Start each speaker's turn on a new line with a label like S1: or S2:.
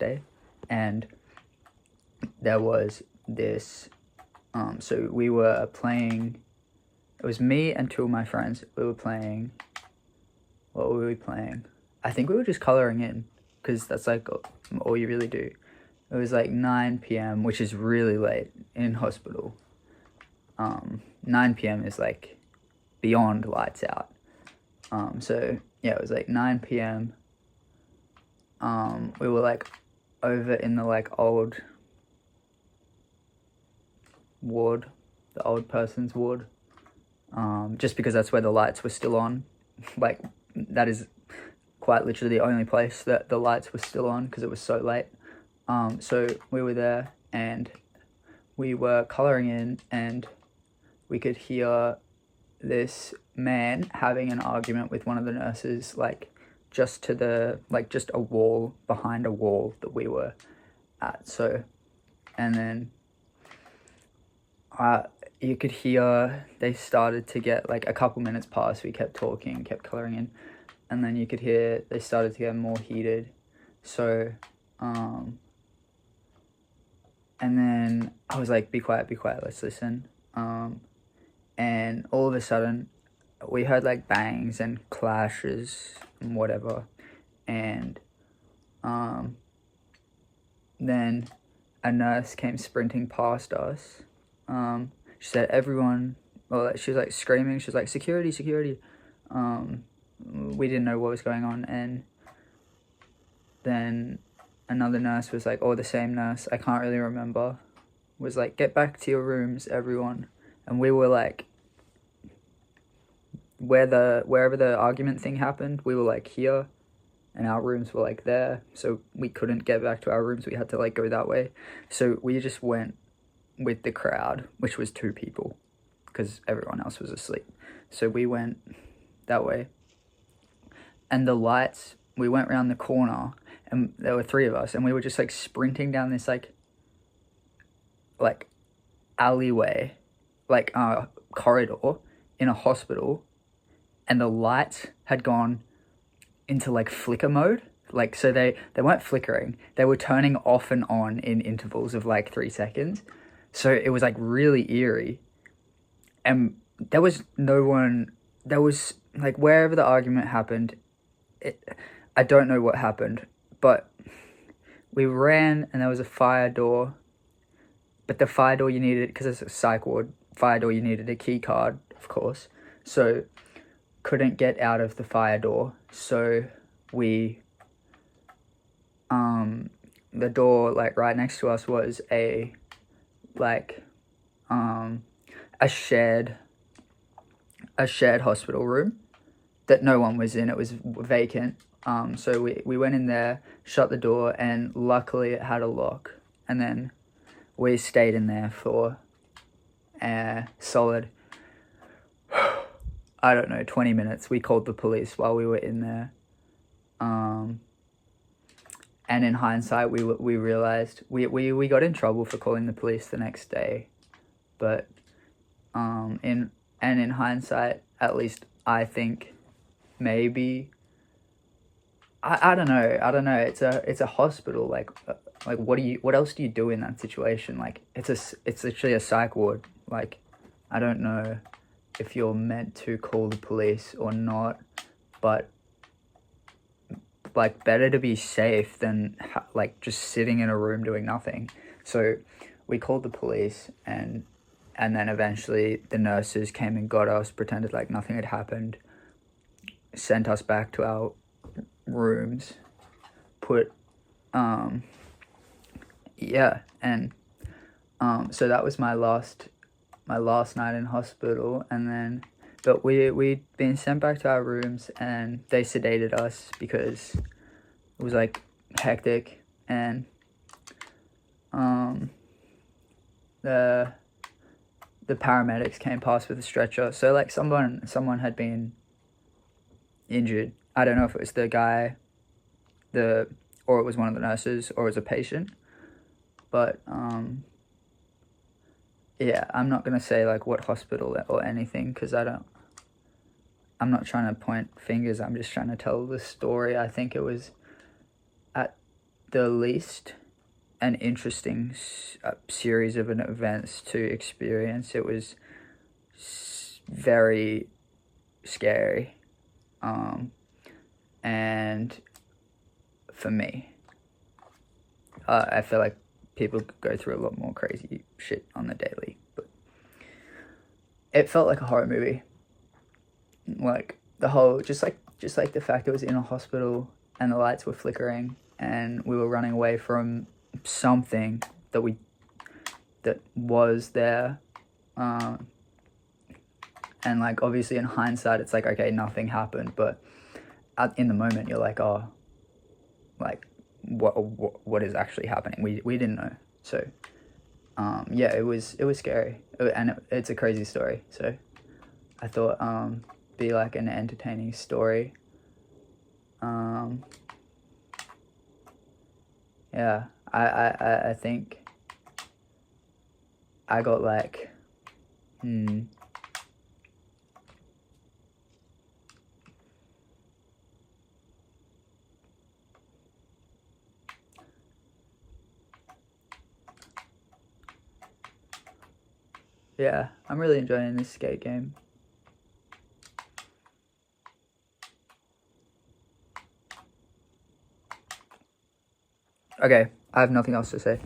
S1: day, and there was this, so we were playing, it was me and two of my friends, we were playing, what were we playing? I think we were just colouring in, because that's like all you really do. It was like 9 p.m, which is really late in hospital. 9 p.m. is like beyond lights out. So yeah, it was like 9 p.m. We were like over in the like old ward, the old person's ward, just because that's where the lights were still on. Like, that is quite literally the only place that the lights were still on, because it was so late. So we were there, and we were colouring in, and we could hear this man having an argument with one of the nurses, like just to the, like just a wall behind a wall that we were at. So, and then you could hear they started to get, like, a couple minutes passed, we kept talking, kept colouring in, and then you could hear they started to get more heated. So and then I was like, be quiet, let's listen. And all of a sudden we heard like bangs and clashes and whatever, and then a nurse came sprinting past us. She said, everyone, well, she was like screaming, she was like, security, security. We didn't know what was going on, and then another nurse was like, or the same nurse, I can't really remember, was like, get back to your rooms, everyone. And we were like, wherever the argument thing happened, we were like here, and our rooms were like there, so we couldn't get back to our rooms, we had to like go that way. So we just went with the crowd, which was 2 people, because everyone else was asleep. So we went that way, and the lights, we went around the corner, and there were 3 of us, and we were just like sprinting down this like alleyway, like corridor in a hospital, and the lights had gone into like flicker mode. Like, so they weren't flickering, they were turning off and on in intervals of like 3 seconds. So it was like really eerie, and there was no one, there was like, wherever the argument happened, I don't know what happened, but we ran, and there was a fire door, but the fire door you needed, because it's a psych ward, fire door you needed a key card, of course, so couldn't get out of the fire door. So we, the door like right next to us was a shared hospital room that no one was in, it was vacant. So we went in there, shut the door, and luckily it had a lock, and then we stayed in there for solid, I don't know, 20 minutes. We called the police while we were in there. And in hindsight, we realized we got in trouble for calling the police the next day, but in hindsight, at least I think maybe, I don't know. It's a hospital. Like what else do you do in that situation? Like, it's literally a psych ward. Like, I don't know if you're meant to call the police or not, but like, better to be safe than like just sitting in a room doing nothing. So we called the police, and then eventually the nurses came and got us, pretended like nothing had happened, sent us back to our rooms, put so that was my last night in hospital. And then, but we'd been sent back to our rooms, and they sedated us because it was like hectic, and the paramedics came past with a stretcher. So like someone had been injured. I don't know if it was the guy, or it was one of the nurses, or it was a patient, but yeah, I'm not gonna say like what hospital or anything, because I'm not trying to point fingers, I'm just trying to tell the story. I think it was at the least an interesting series of events to experience. It was very scary, and for me, I feel like people go through a lot more crazy shit on the daily, but it felt like a horror movie. Like the whole, just like the fact it was in a hospital and the lights were flickering and we were running away from something that was there, and like obviously in hindsight it's like, okay, nothing happened, but in the moment you're like, oh, like what is actually happening? We didn't know. So yeah, it was scary, and it's a crazy story. So I thought be like an entertaining story. Yeah, I think I got like yeah, I'm really enjoying this skate game. Okay, I have nothing else to say.